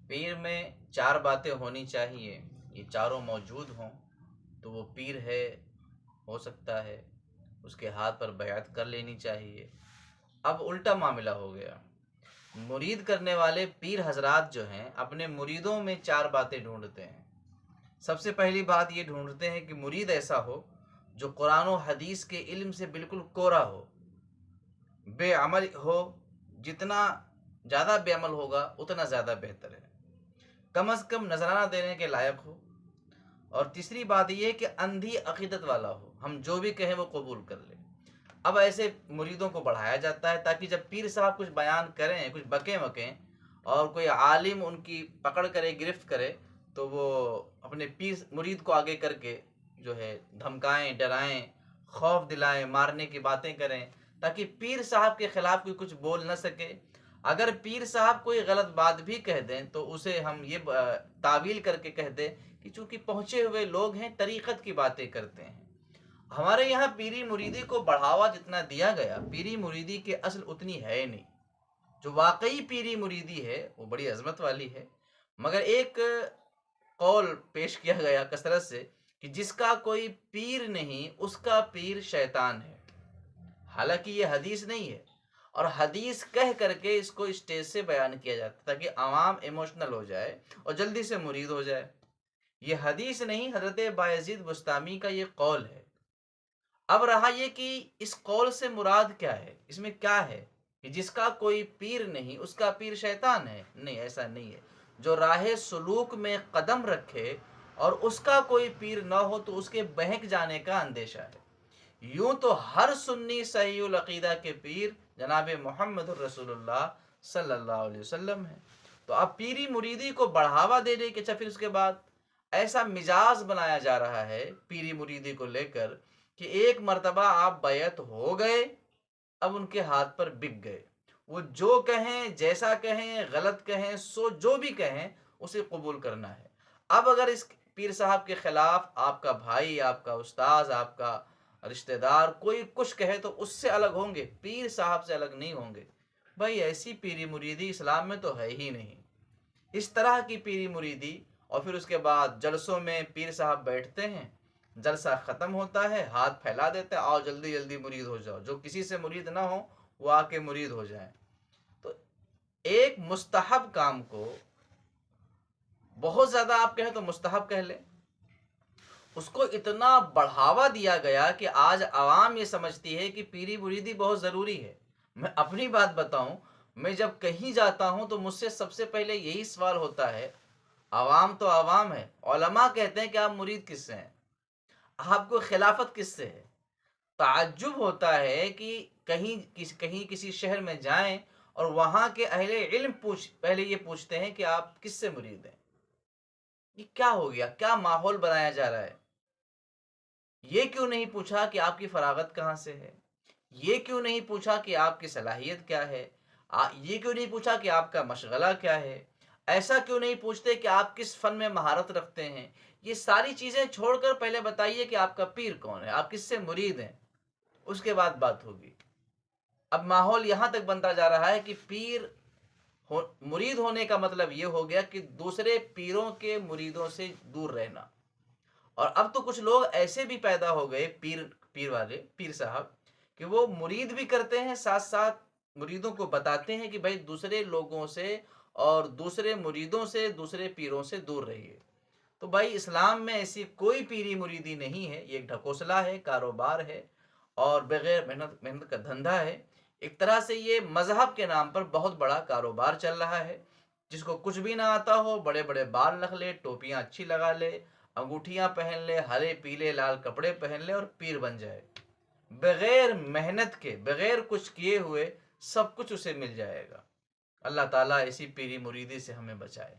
پیر میں چار باتیں ہونی چاہیے، یہ چاروں موجود ہوں تو وہ پیر ہے، ہو سکتا ہے، اس کے ہاتھ پر بیعت کر لینی چاہیے۔ اب الٹا معاملہ ہو گیا، مرید کرنے والے پیر حضرات جو ہیں اپنے مریدوں میں چار باتیں ڈھونڈتے ہیں۔ سب سے پہلی بات یہ ڈھونڈتے ہیں کہ مرید ایسا ہو جو قرآن و حدیث کے علم سے بالکل کورا ہو، بے عمل ہو، جتنا زیادہ بے عمل ہوگا اتنا زیادہ بہتر ہے، کم از کم نذرانہ دینے کے لائق ہو۔ اور تیسری بات یہ کہ اندھی عقیدت والا ہو، ہم جو بھی کہیں وہ قبول کر لے۔ اب ایسے مریدوں کو بڑھایا جاتا ہے تاکہ جب پیر صاحب کچھ بیان کریں، کچھ بکیں وکیں، اور کوئی عالم ان کی پکڑ کرے، گرفت کرے، تو وہ اپنے پیر مرید کو آگے کر کے جو ہے دھمکائیں، ڈرائیں، خوف دلائیں، مارنے کی باتیں کریں، تاکہ پیر صاحب کے خلاف کوئی کچھ بول نہ سکے۔ اگر پیر صاحب کوئی غلط بات بھی کہہ دیں تو اسے ہم یہ تعویل کر کے کہہ دیں کہ چونکہ پہنچے ہوئے لوگ ہیں، طریقت کی باتیں کرتے ہیں۔ ہمارے یہاں پیری مریدی کو بڑھاوا جتنا دیا گیا، پیری مریدی کے اصل اتنی ہے نہیں۔ جو واقعی پیری مریدی ہے وہ بڑی عظمت والی ہے، مگر ایک قول پیش کیا گیا کثرت سے کہ جس کا کوئی پیر نہیں اس کا پیر شیطان ہے۔ حالانکہ یہ حدیث نہیں ہے، اور حدیث کہہ کر کے اس کو اسٹیج سے بیان کیا جاتا تاکہ عوام ایموشنل ہو جائے اور جلدی سے مرید ہو جائے۔ یہ حدیث نہیں، حضرت بایزید بستامی کا یہ قول ہے۔ اب رہا یہ کہ اس قول سے مراد کیا ہے، اس میں کیا ہے کہ جس کا کوئی پیر نہیں اس کا پیر شیطان ہے؟ نہیں، ایسا نہیں ہے۔ جو راہ سلوک میں قدم رکھے اور اس کا کوئی پیر نہ ہو تو اس کے بہک جانے کا اندیشہ ہے۔ یوں تو ہر سنی صحیح العقیدہ کے پیر جناب محمد الرسول اللہ صلی اللہ علیہ وسلم ہے۔ تو اب پیری مریدی کو بڑھاوا دینے کے پھر اس کے بعد ایسا مزاج بنایا جا رہا ہے پیری مریدی کو لے کر کہ ایک مرتبہ آپ بیعت ہو گئے، اب ان کے ہاتھ پر بک گئے، وہ جو کہیں، جیسا کہیں، غلط کہیں، سو جو بھی کہیں اسے قبول کرنا ہے۔ اب اگر اس پیر صاحب کے خلاف آپ کا بھائی، آپ کا استاذ، آپ کا رشتہ دار کوئی کچھ کہے تو اس سے الگ ہوں گے، پیر صاحب سے الگ نہیں ہوں گے۔ بھائی ایسی پیری مریدی اسلام میں تو ہے ہی نہیں۔ اس طرح کی پیری مریدی، اور پھر اس کے بعد جلسوں میں پیر صاحب بیٹھتے ہیں، جلسہ ختم ہوتا ہے، ہاتھ پھیلا دیتے ہیں، آؤ جلدی جلدی مرید ہو جاؤ، جو کسی سے مرید نہ ہو وہ آ کے مرید ہو جائیں۔ تو ایک مستحب کام کو بہت زیادہ آپ کہیں تو مستحب کہہ لیں، اس کو اتنا بڑھاوا دیا گیا کہ آج عوام یہ سمجھتی ہے کہ پیری مریدی بہت ضروری ہے۔ میں اپنی بات بتاؤں، میں جب کہیں جاتا ہوں تو مجھ سے سب سے پہلے یہی سوال ہوتا ہے، عوام تو عوام ہے، علماء کہتے ہیں کہ آپ مرید کس سے ہیں، آپ کو خلافت کس سے ہے؟ تعجب ہوتا ہے کہ کہیں کسی شہر میں جائیں اور وہاں کے اہل علم پہلے یہ پوچھتے ہیں کہ آپ کس سے مرید ہیں۔ یہ کیا ہو گیا؟ کیا ماحول بنایا جا رہا ہے؟ یہ کیوں نہیں پوچھا کہ آپ کی فراغت کہاں سے ہے؟ یہ کیوں نہیں پوچھا کہ آپ کی صلاحیت کیا ہے؟ یہ کیوں نہیں پوچھا کہ آپ کا مشغلہ کیا ہے؟ ایسا کیوں نہیں پوچھتے کہ آپ کس فن میں مہارت رکھتے ہیں؟ یہ ساری چیزیں چھوڑ کر پہلے بتائیے کہ آپ کا پیر کون ہے، آپ کس سے مرید ہیں، اس کے بعد بات ہوگی۔ اب ماحول یہاں تک بنتا جا رہا ہے کہ مرید ہونے کا مطلب یہ ہو گیا کہ دوسرے پیروں کے مریدوں سے دور رہنا۔ اور اب تو کچھ لوگ ایسے بھی پیدا ہو گئے، پیر والے، پیر صاحب، کہ وہ مرید بھی کرتے ہیں، ساتھ ساتھ مریدوں کو بتاتے ہیں کہ بھائی دوسرے لوگوں سے اور دوسرے مریدوں سے، دوسرے پیروں سے دور رہیے۔ تو بھائی اسلام میں ایسی کوئی پیری مریدی نہیں ہے، یہ ایک ڈھکوسلا ہے، کاروبار ہے، اور بغیر محنت کا دھندا ہے۔ ایک طرح سے یہ مذہب کے نام پر بہت بڑا کاروبار چل رہا ہے۔ جس کو کچھ بھی نہ آتا ہو، بڑے بڑے بال رکھ لے، ٹوپیاں اچھی لگا لے، انگوٹھیاں پہن لے، ہرے پیلے لال کپڑے پہن لے اور پیر بن جائے، بغیر محنت کے، بغیر کچھ کیے ہوئے سب کچھ اسے مل جائے گا۔ اللہ تعالیٰ اسی پیری مریدی سے ہمیں بچائے۔